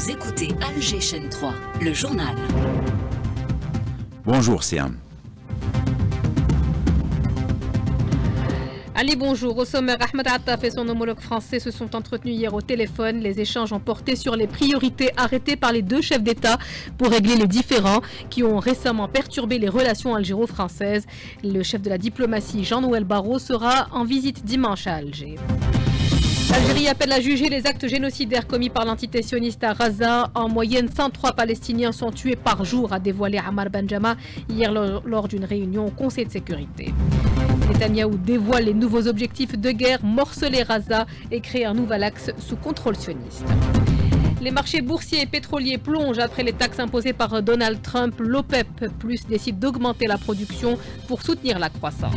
Vous écoutez Alger Chaîne 3, le journal. Bonjour Siam. Allez, bonjour. Au sommaire, Ahmed Attaf et son homologue français se sont entretenus hier au téléphone. Les échanges ont porté sur les priorités arrêtées par les deux chefs d'État pour régler les différends qui ont récemment perturbé les relations algéro-françaises. Le chef de la diplomatie, Jean-Noël Barrot, sera en visite dimanche à Alger. L'Algérie appelle à juger les actes génocidaires commis par l'entité sioniste à Gaza. En moyenne, 103 Palestiniens sont tués par jour, a dévoilé Ammar Benjama hier lors d'une réunion au Conseil de sécurité. Netanyahou dévoile les nouveaux objectifs de guerre, morceler Gaza et créer un nouvel axe sous contrôle sioniste. Les marchés boursiers et pétroliers plongent après les taxes imposées par Donald Trump. L'OPEP+ décide d'augmenter la production pour soutenir la croissance.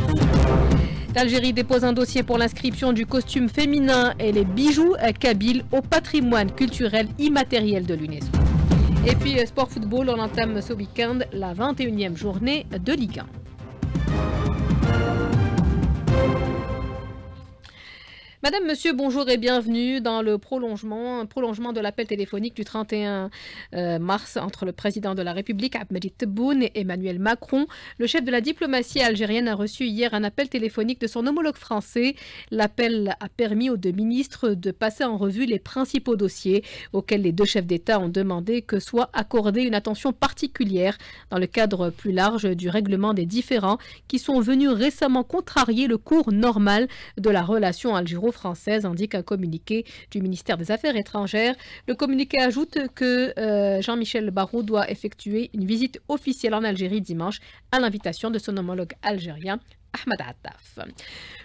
L'Algérie dépose un dossier pour l'inscription du costume féminin et les bijoux kabyles au patrimoine culturel immatériel de l'UNESCO. Et puis sport football, on entame ce week-end la 21e journée de Ligue 1. Madame, monsieur, bonjour et bienvenue dans le prolongement de l'appel téléphonique du 31 mars entre le président de la République, Abdelmadjid Tebboune, et Emmanuel Macron. Le chef de la diplomatie algérienne a reçu hier un appel téléphonique de son homologue français. L'appel a permis aux deux ministres de passer en revue les principaux dossiers auxquels les deux chefs d'État ont demandé que soit accordée une attention particulière dans le cadre plus large du règlement des différends qui sont venus récemment contrarier le cours normal de la relation algéro-française, indique un communiqué du ministère des Affaires étrangères. Le communiqué ajoute que Jean-Michel Barrot doit effectuer une visite officielle en Algérie dimanche à l'invitation de son homologue algérien, Ahmed Attaf.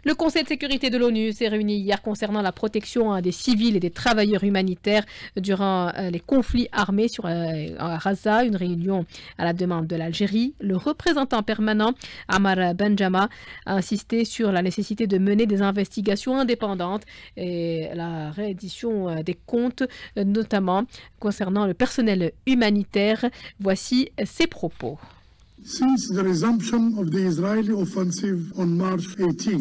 Le Conseil de sécurité de l'ONU s'est réuni hier concernant la protection des civils et des travailleurs humanitaires durant les conflits armés à Gaza, une réunion à la demande de l'Algérie. Le représentant permanent, Ammar Benjama, a insisté sur la nécessité de mener des investigations indépendantes et la réédition des comptes, notamment concernant le personnel humanitaire. Voici ses propos.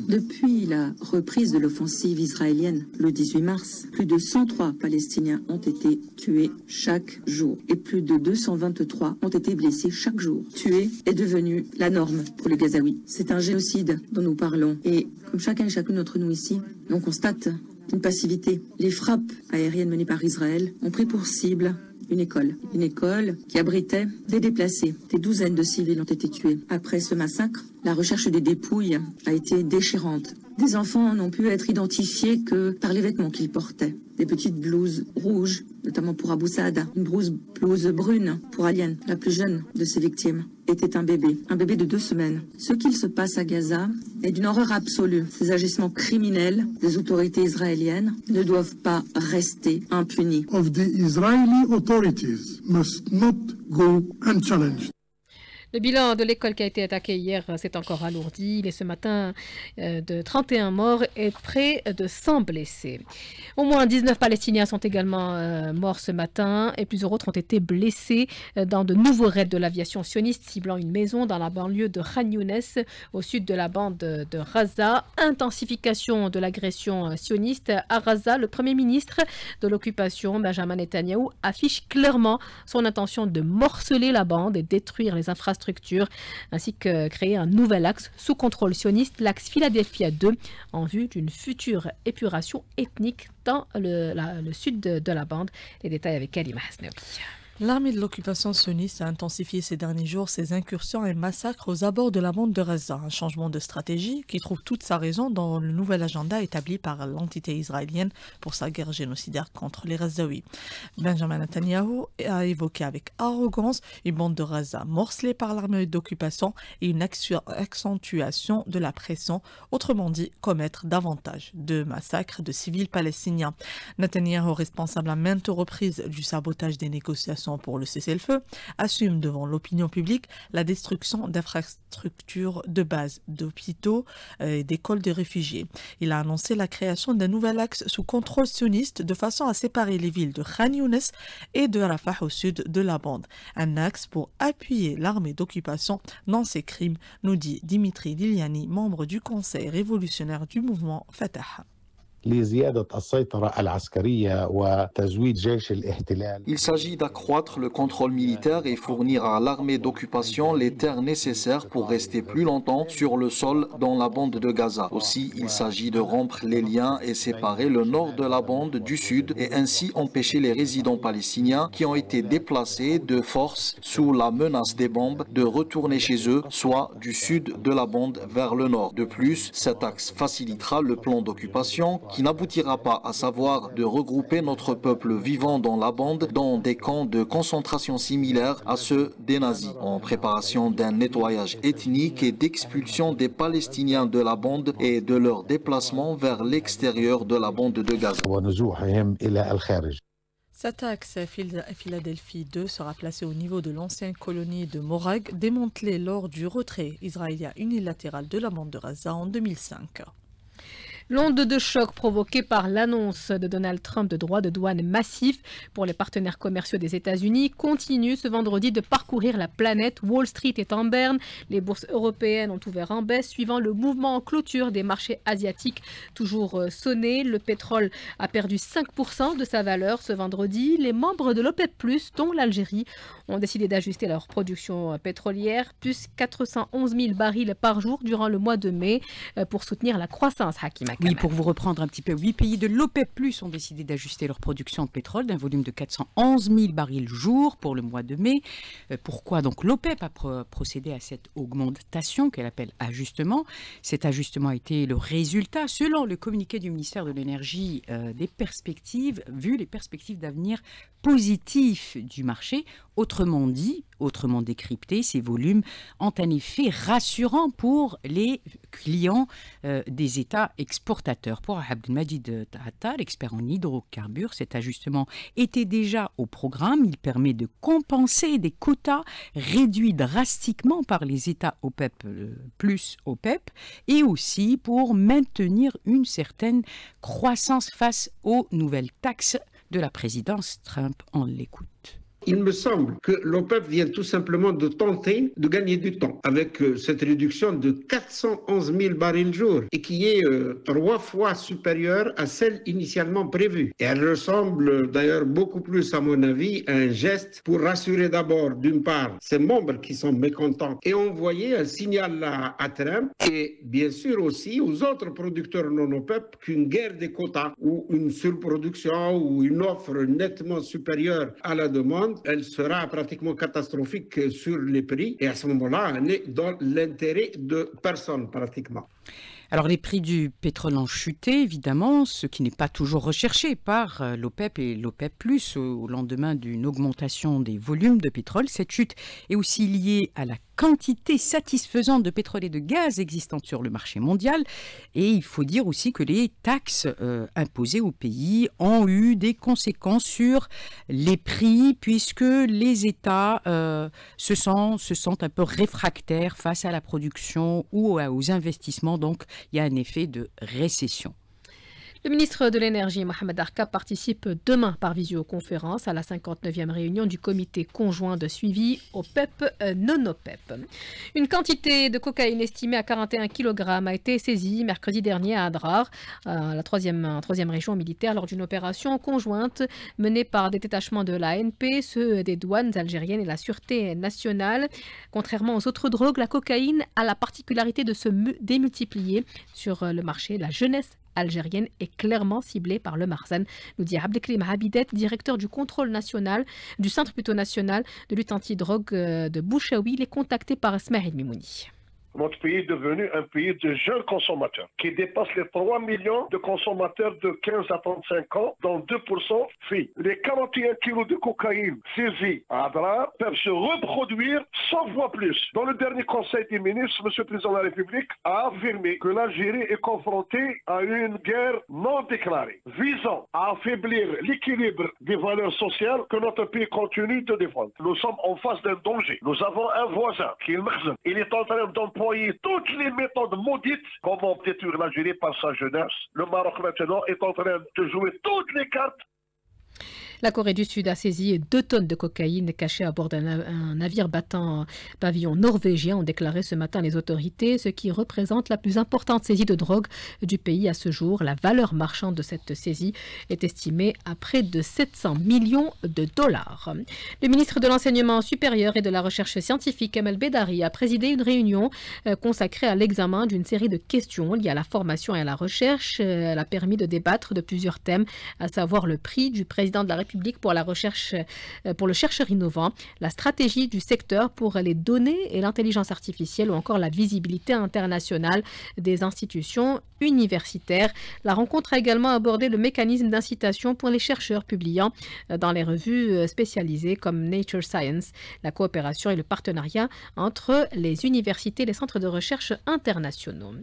Depuis la reprise de l'offensive israélienne le 18 mars, plus de 103 Palestiniens ont été tués chaque jour et plus de 223 ont été blessés chaque jour. Tuer est devenu la norme pour les Gazaouis. C'est un génocide dont nous parlons et comme chacun et chacune d'entre nous ici, on constate une passivité. Les frappes aériennes menées par Israël ont pris pour cible une école qui abritait des déplacés. Des douzaines de civils ont été tués. Après ce massacre, la recherche des dépouilles a été déchirante. Des enfants n'ont pu être identifiés que par les vêtements qu'ils portaient. Des petites blouses rouges, notamment pour Abou Saada. Une blouse brune pour Aliane, la plus jeune de ses victimes, était un bébé de 2 semaines. Ce qu'il se passe à Gaza est d'une horreur absolue. Ces agissements criminels des autorités israéliennes ne doivent pas rester impunis. Le bilan de l'école qui a été attaquée hier s'est encore alourdi. Il est ce matin de 31 morts et près de 100 blessés. Au moins 19 Palestiniens sont également morts ce matin et plusieurs autres ont été blessés dans de nouveaux raids de l'aviation sioniste ciblant une maison dans la banlieue de Khan Younes, au sud de la bande de Gaza. Intensification de l'agression sioniste à Gaza. Le premier ministre de l'occupation, Benjamin Netanyahou, affiche clairement son intention de morceler la bande et détruire les infrastructures, ainsi que créer un nouvel axe sous contrôle sioniste, l'axe Philadelphia 2, en vue d'une future épuration ethnique dans le sud de la bande. Les détails avec Kalima Hasnaoui. L'armée de l'occupation sioniste a intensifié ces derniers jours ses incursions et massacres aux abords de la bande de Gaza, un changement de stratégie qui trouve toute sa raison dans le nouvel agenda établi par l'entité israélienne pour sa guerre génocidaire contre les Gazaouis. Benjamin Netanyahou a évoqué avec arrogance une bande de Gaza morcelée par l'armée d'occupation et une accentuation de la pression, autrement dit commettre davantage de massacres de civils palestiniens. Netanyahou, responsable à maintes reprises du sabotage des négociations pour le cessez-le-feu, assume devant l'opinion publique la destruction d'infrastructures de base, d'hôpitaux et d'écoles de réfugiés. Il a annoncé la création d'un nouvel axe sous contrôle sioniste de façon à séparer les villes de Khan Younes et de Rafah au sud de la bande. Un axe pour appuyer l'armée d'occupation dans ses crimes, nous dit Dimitri Diliani, membre du conseil révolutionnaire du mouvement Fatah. Il s'agit d'accroître le contrôle militaire et fournir à l'armée d'occupation les terres nécessaires pour rester plus longtemps sur le sol dans la bande de Gaza. Aussi, il s'agit de rompre les liens et séparer le nord de la bande du sud et ainsi empêcher les résidents palestiniens qui ont été déplacés de force sous la menace des bombes de retourner chez eux, soit du sud de la bande vers le nord. De plus, cet axe facilitera le plan d'occupation qui n'aboutira pas, à savoir de regrouper notre peuple vivant dans la bande dans des camps de concentration similaires à ceux des nazis, en préparation d'un nettoyage ethnique et d'expulsion des Palestiniens de la bande et de leur déplacement vers l'extérieur de la bande de Gaza. Cet axe Philadelphie 2 sera placé au niveau de l'ancienne colonie de Morag, démantelée lors du retrait israélien unilatéral de la bande de Gaza en 2005. L'onde de choc provoquée par l'annonce de Donald Trump de droits de douane massifs pour les partenaires commerciaux des États-Unis continue ce vendredi de parcourir la planète. Wall Street est en berne, les bourses européennes ont ouvert en baisse suivant le mouvement en clôture des marchés asiatiques toujours sonné. Le pétrole a perdu 5% de sa valeur ce vendredi. Les membres de l'OPEP+, dont l'Algérie, ont décidé d'ajuster leur production pétrolière, plus 411 000 barils par jour durant le mois de mai pour soutenir la croissance. Hakima. Oui, pour vous reprendre un petit peu, 8 pays de l'OPEP+ ont décidé d'ajuster leur production de pétrole d'un volume de 411 000 barils jour pour le mois de mai. Pourquoi donc l'OPEP a procédé à cette augmentation qu'elle appelle ajustement? Cet ajustement a été le résultat, selon le communiqué du ministère de l'Énergie, des perspectives, vu les perspectives d'avenir positifs du marché. Autrement dit, autrement décrypté, ces volumes ont un effet rassurant pour les clients des États exportateurs. Pour Abdelmajid Tahattar, expert en hydrocarbures, cet ajustement était déjà au programme. Il permet de compenser des quotas réduits drastiquement par les États OPEP plus OPEP et aussi pour maintenir une certaine croissance face aux nouvelles taxes de la présidence Trump. On l'écoute. Il me semble que l'OPEP vient tout simplement de tenter de gagner du temps avec cette réduction de 411 000 barils jour et qui est 3 fois supérieure à celle initialement prévue. Et elle ressemble d'ailleurs beaucoup plus, à mon avis, à un geste pour rassurer d'abord, d'une part, ses membres qui sont mécontents et envoyer un signal à Trump et bien sûr aussi aux autres producteurs non OPEP qu'une guerre des quotas ou une surproduction ou une offre nettement supérieure à la demande, elle sera pratiquement catastrophique sur les prix et à ce moment-là, elle est dans l'intérêt de personne pratiquement. Alors les prix du pétrole ont chuté, évidemment, ce qui n'est pas toujours recherché par l'OPEP et l'OPEP+, au lendemain d'une augmentation des volumes de pétrole. Cette chute est aussi liée à la quantité satisfaisante de pétrole et de gaz existantes sur le marché mondial. Et il faut dire aussi que les taxes imposées au pays ont eu des conséquences sur les prix, puisque les États se sentent un peu réfractaires face à la production ou aux investissements. Donc, il y a un effet de récession. Le ministre de l'Énergie, Mohamed Arka, participe demain par visioconférence à la 59e réunion du comité conjoint de suivi OPEP-non-OPEP. Une quantité de cocaïne estimée à 41 kg a été saisie mercredi dernier à Adrar, la troisième région militaire, lors d'une opération conjointe menée par des détachements de l'ANP, ceux des douanes algériennes et la sûreté nationale. Contrairement aux autres drogues, la cocaïne a la particularité de se démultiplier sur le marché. La jeunesse algérienne est clairement ciblée par le Marzan, nous dit Abdelkrim Habidet, directeur du contrôle national, du centre national de lutte anti-drogue de Bouchaoui. Il est contacté par Ismaël Mimouni. Notre pays est devenu un pays de jeunes consommateurs qui dépasse les 3 millions de consommateurs de 15 à 35 ans, dont 2% filles. Les 41 kilos de cocaïne saisis à Adrar peuvent se reproduire 100 fois plus. Dans le dernier Conseil des ministres, M. le Président de la République a affirmé que l'Algérie est confrontée à une guerre non déclarée, visant à affaiblir l'équilibre des valeurs sociales que notre pays continue de défendre. Nous sommes en face d'un danger. Nous avons un voisin qui est le Marzan. Il est en train d'employer toutes les méthodes maudites, comment détruire l'Algérie par sa jeunesse. Le Maroc maintenant est en train de jouer toutes les cartes La Corée du Sud a saisi 2 tonnes de cocaïne cachée à bord d'un navire battant pavillon norvégien, ont déclaré ce matin les autorités, ce qui représente la plus importante saisie de drogue du pays à ce jour. La valeur marchande de cette saisie est estimée à près de 700 millions de dollars. Le ministre de l'Enseignement supérieur et de la Recherche scientifique, Kamel Bedari, a présidé une réunion consacrée à l'examen d'une série de questions liées à la formation et à la recherche. Elle a permis de débattre de plusieurs thèmes, à savoir le prix du président de la République pour la recherche, pour le chercheur innovant, la stratégie du secteur pour les données et l'intelligence artificielle ou encore la visibilité internationale des institutions universitaires. La rencontre a également abordé le mécanisme d'incitation pour les chercheurs publiant dans les revues spécialisées comme Nature Science, la coopération et le partenariat entre les universités et les centres de recherche internationaux.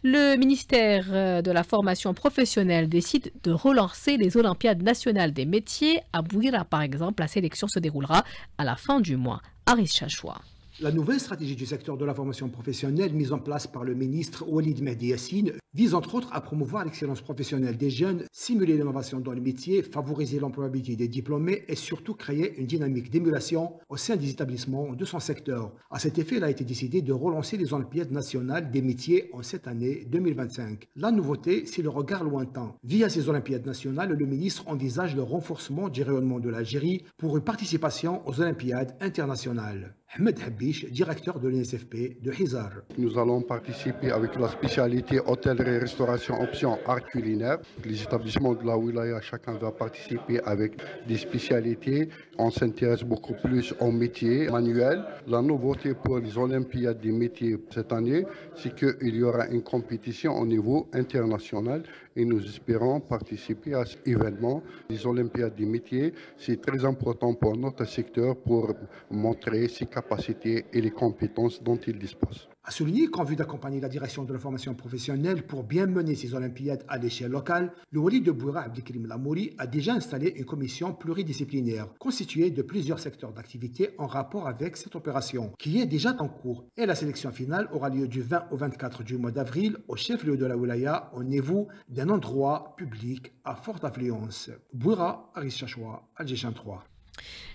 Le ministère de la formation professionnelle décide de relancer les Olympiades nationales des métiers. À Bouira, par exemple, la sélection se déroulera à la fin du mois. Aris Chachoua. La nouvelle stratégie du secteur de la formation professionnelle mise en place par le ministre Walid Mehdi Yassine vise entre autres à promouvoir l'excellence professionnelle des jeunes, stimuler l'innovation dans les métiers, favoriser l'employabilité des diplômés et surtout créer une dynamique d'émulation au sein des établissements de son secteur. À cet effet, il a été décidé de relancer les Olympiades nationales des métiers en cette année 2025. La nouveauté, c'est le regard lointain. Via ces Olympiades nationales, le ministre envisage le renforcement du rayonnement de l'Algérie pour une participation aux Olympiades internationales. Ahmed Habish, directeur de l'INSFP de Hizar. Nous allons participer avec la spécialité hôtellerie, restauration, option art culinaire. Les établissements de la Wilaya, chacun va participer avec des spécialités. On s'intéresse beaucoup plus aux métiers manuels. La nouveauté pour les Olympiades des métiers cette année, c'est qu'il y aura une compétition au niveau international et nous espérons participer à cet événement. Les Olympiades des métiers, c'est très important pour notre secteur pour montrer ses capacités et les compétences dont il dispose. A souligné qu'en vue d'accompagner la direction de la formation professionnelle pour bien mener ces Olympiades à l'échelle locale, le Wali de Bouira Abdelkrim Lamouri a déjà installé une commission pluridisciplinaire constituée de plusieurs secteurs d'activité en rapport avec cette opération, qui est déjà en cours. Et la sélection finale aura lieu du 20 au 24 du mois d'avril au chef-lieu de la Wilaya, au niveau d'un endroit public à forte affluence. Bouira, Aris Chachoua, Algéchan 3.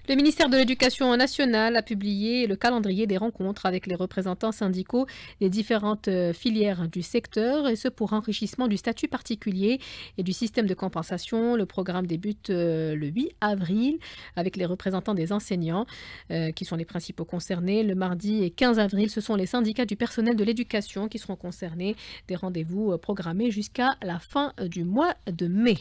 Le ministère de l'Éducation nationale a publié le calendrier des rencontres avec les représentants syndicaux des différentes filières du secteur, et ce pour enrichissement du statut particulier et du système de compensation. Le programme débute le 8 avril avec les représentants des enseignants qui sont les principaux concernés. Le mardi et 15 avril, ce sont les syndicats du personnel de l'éducation qui seront concernés. Des rendez-vous programmés jusqu'à la fin du mois de mai.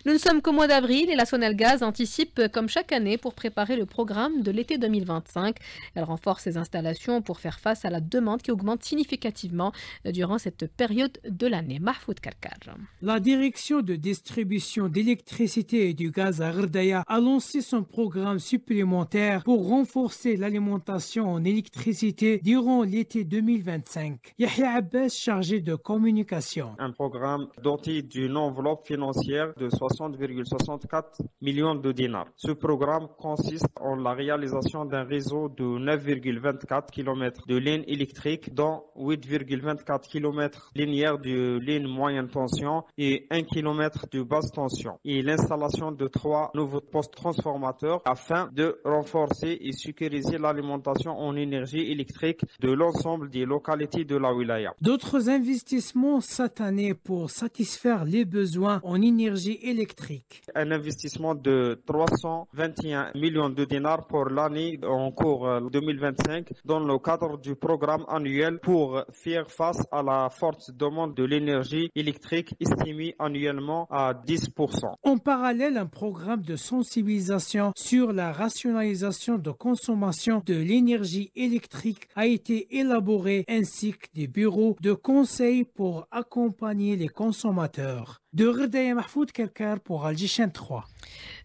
Nous ne sommes qu'au mois d'avril et la Sonalgaz anticipe comme chaque année pour préparer le programme de l'été 2025. Elle renforce ses installations pour faire face à la demande qui augmente significativement durant cette période de l'année. Mahfoud Karkar. La direction de distribution d'électricité et du gaz à Gherdaya a lancé son programme supplémentaire pour renforcer l'alimentation en électricité durant l'été 2025. Yahya Abbas, chargé de communication. Un programme doté d'une enveloppe financière de 60,64 millions de dinars. Ce programme consiste en la réalisation d'un réseau de 9,24 km de lignes électriques, dont 8,24 km linéaires de lignes moyenne tension et 1 km de basse tension, et l'installation de 3 nouveaux postes transformateurs afin de renforcer et sécuriser l'alimentation en énergie électrique de l'ensemble des localités de la wilaya. D'autres investissements cette année pour satisfaire les besoins en énergie électrique. Un investissement de 321 millions de dinars pour l'année en cours 2025 dans le cadre du programme annuel pour faire face à la forte demande de l'énergie électrique estimée annuellement à 10%. En parallèle, un programme de sensibilisation sur la rationalisation de consommation de l'énergie électrique a été élaboré, ainsi que des bureaux de conseil pour accompagner les consommateurs. De Gherdaya, Mahfoud Karkar pour Algéchan 3.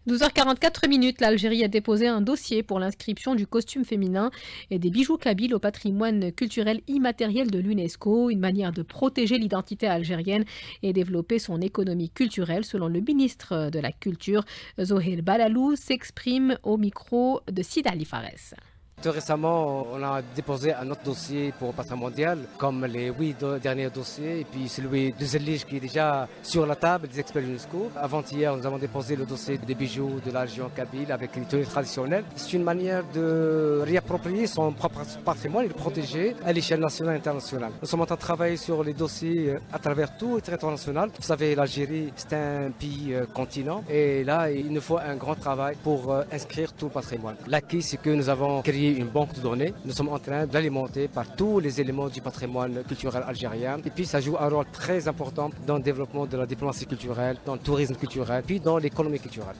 12h44, l'Algérie a déposé un dossier pour l'inscription du costume féminin et des bijoux kabyles au patrimoine culturel immatériel de l'UNESCO, une manière de protéger l'identité algérienne et développer son économie culturelle, selon le ministre de la Culture. Zohair Balalou s'exprime au micro de Sid Ali Fares. Tout récemment, on a déposé un autre dossier pour le patrimoine mondial, comme les 8 derniers dossiers, et puis celui de Zellige qui est déjà sur la table des experts UNESCO. Avant-hier, nous avons déposé le dossier des bijoux de la région Kabyle avec les tenues traditionnelles. C'est une manière de réapproprier son propre patrimoine et de le protéger à l'échelle nationale et internationale. Nous sommes en train de travailler sur les dossiers à travers tout le territoire national. Vous savez, l'Algérie, c'est un pays continent, et là, il nous faut un grand travail pour inscrire tout le patrimoine. L'acquis, c'est que nous avons créé une banque de données. Nous sommes en train de l'alimenter par tous les éléments du patrimoine culturel algérien. Et puis, ça joue un rôle très important dans le développement de la diplomatie culturelle, dans le tourisme culturel, puis dans l'économie culturelle.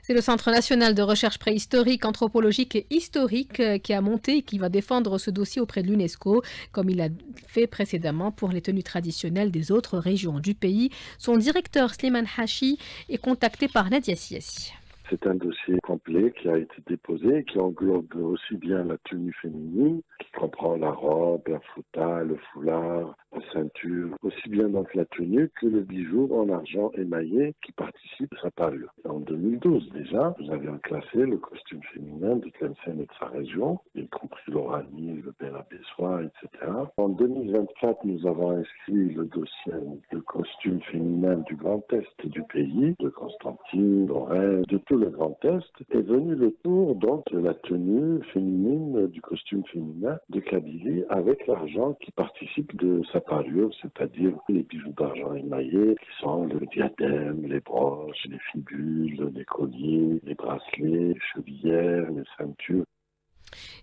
C'est le Centre national de recherche préhistorique, anthropologique et historique qui a monté et qui va défendre ce dossier auprès de l'UNESCO, comme il a fait précédemment pour les tenues traditionnelles des autres régions du pays. Son directeur, Slimane Hachi, est contacté par Nadia Siassi. C'est un dossier complet qui a été déposé, qui englobe aussi bien la tenue féminine, qui comprend la robe, la fouta, le foulard, la ceinture, aussi bien donc la tenue que le bijou en argent émaillé qui participe à sa parure. En 2012 déjà, nous avions classé le costume féminin de Tlemcen et de sa région, y compris l'Oranie, le Bel-Abessois, etc. En 2024, nous avons inscrit le dossier de costume féminin du Grand Est du pays, de Constantine, Lorraine, de tout le Grand Est. Est venu le tour donc de la tenue féminine du costume féminin de Kabylie avec l'argent qui participe de sa parure, c'est-à-dire les bijoux d'argent émaillés qui sont le diadème, les broches, les fibules, les colliers, les bracelets, les chevillères, les ceintures.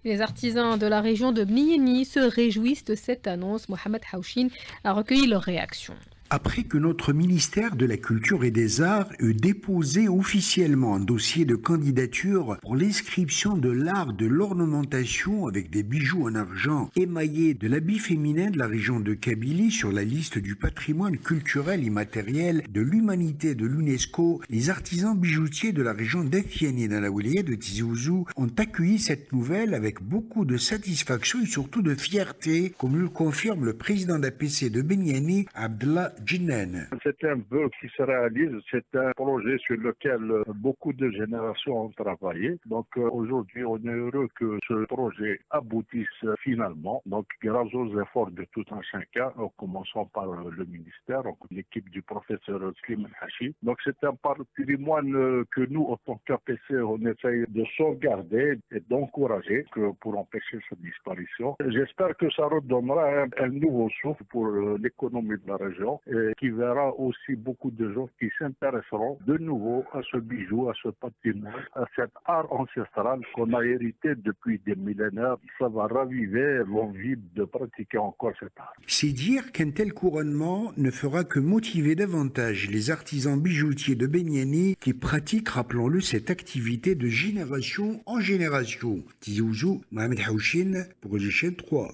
Les artisans de la région de Bnieni se réjouissent de cette annonce. Mohamed Haouchine a recueilli leur réaction. Après que notre ministère de la Culture et des Arts eut déposé officiellement un dossier de candidature pour l'inscription de l'art de l'ornementation avec des bijoux en argent émaillés de l'habit féminin de la région de Kabylie sur la liste du patrimoine culturel immatériel de l'humanité de l'UNESCO, les artisans bijoutiers de la région d'Etienne dans la wilaya de Tizi Ouzou ont accueilli cette nouvelle avec beaucoup de satisfaction et surtout de fierté, comme le confirme le président d'APC de Bnieni, Abdallah Jinnen. C'est un vœu qui se réalise, c'est un projet sur lequel beaucoup de générations ont travaillé. Donc aujourd'hui, on est heureux que ce projet aboutisse finalement. Donc grâce aux efforts de tout un chacun, en commençant par le ministère, l'équipe du professeur Slimane Hachi. Donc c'est un patrimoine que nous, en tant qu'APC, on essaye de sauvegarder et d'encourager pour empêcher sa disparition. J'espère que ça redonnera un nouveau souffle pour l'économie de la région, et qui verra aussi beaucoup de gens qui s'intéresseront de nouveau à ce bijou, à ce patrimoine, à cet art ancestral qu'on a hérité depuis des millénaires. Ça va raviver l'envie de pratiquer encore cet art. C'est dire qu'un tel couronnement ne fera que motiver davantage les artisans bijoutiers de Bnieni qui pratiquent, rappelons-le, cette activité de génération en génération. Tizi Ouzou, Mohamed Haouchine pour GCN 3.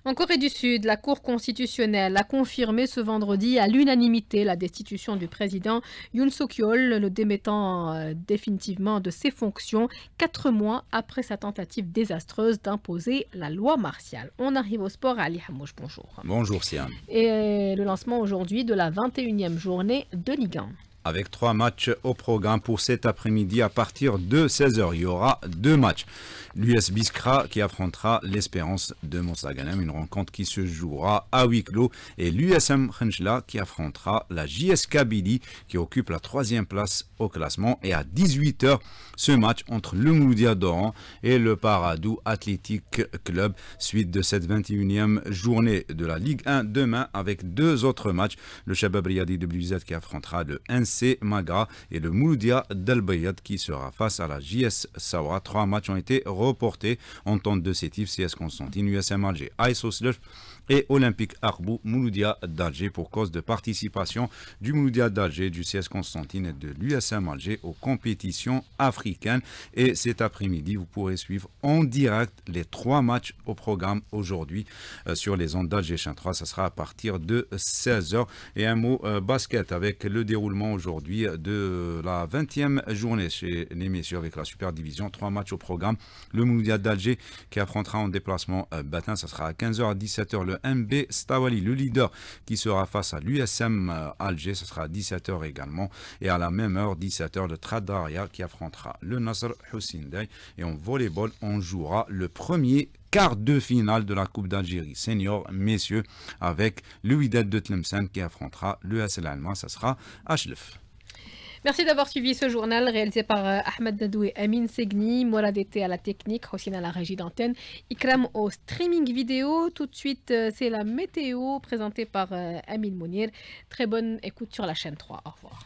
En Corée du Sud, la Cour constitutionnelle a confirmé ce vendredi à l'unanimité la destitution du président Yoon Suk-yeol, le démettant définitivement de ses fonctions 4 mois après sa tentative désastreuse d'imposer la loi martiale. On arrive au sport. Ali Hamouche, bonjour. Bonjour Siam. Et le lancement aujourd'hui de la 21e journée de Ligue 1. Avec 3 matchs au programme pour cet après-midi à partir de 16h. Il y aura 2 matchs. L'US Biskra qui affrontera l'Espérance de Monsaganem, une rencontre qui se jouera à huis clos. Et l'USM Khenchla qui affrontera la JS Kabylie qui occupe la 3e place au classement. Et à 18h, ce match entre le Mouloudia d'Oran et le Paradou Athletic Club. Suite de cette 21e journée de la Ligue 1 demain avec 2 autres matchs. Le Shabab Riyadi de Blizet qui affrontera le NC Magra et le Mouloudia d'Al-Bayad qui sera face à la JS Sawa. 3 matchs ont été reportés. Entente de Sétif, CS Constantine, USM Alger, ASO Slurf et Olympique Arbou Mouloudia d'Alger pour cause de participation du Mouloudia d'Alger, du CS Constantine et de l'USM Alger aux compétitions africaines. Et cet après-midi, vous pourrez suivre en direct les 3 matchs au programme aujourd'hui sur les ondes d'Alger Chain 3. Ça sera à partir de 16h. Et un mot basket avec le déroulement aujourd'hui de la 20e journée chez les messieurs avec la Super Division. 3 matchs au programme. Le Mouloudia d'Alger qui affrontera en déplacement Batin. Ça sera à 15h à 17h le le MB Stawali, le leader, qui sera face à l'USM Alger. Ce sera à 17h également. Et à la même heure, 17h, le Tradaria qui affrontera le Nasr Hussein. Et en volleyball, on jouera le premier quart de finale de la Coupe d'Algérie senior, messieurs, avec le Wydad de Tlemcen qui affrontera l'USL allemand. Ça sera à Chlef. Merci d'avoir suivi ce journal réalisé par Ahmed Dadou et Amin Segni, Morad était à la technique, Hossein à la régie d'antenne, Ikram au streaming vidéo. Tout de suite, c'est la météo présentée par Amin Mounir. Très bonne écoute sur la chaîne 3. Au revoir.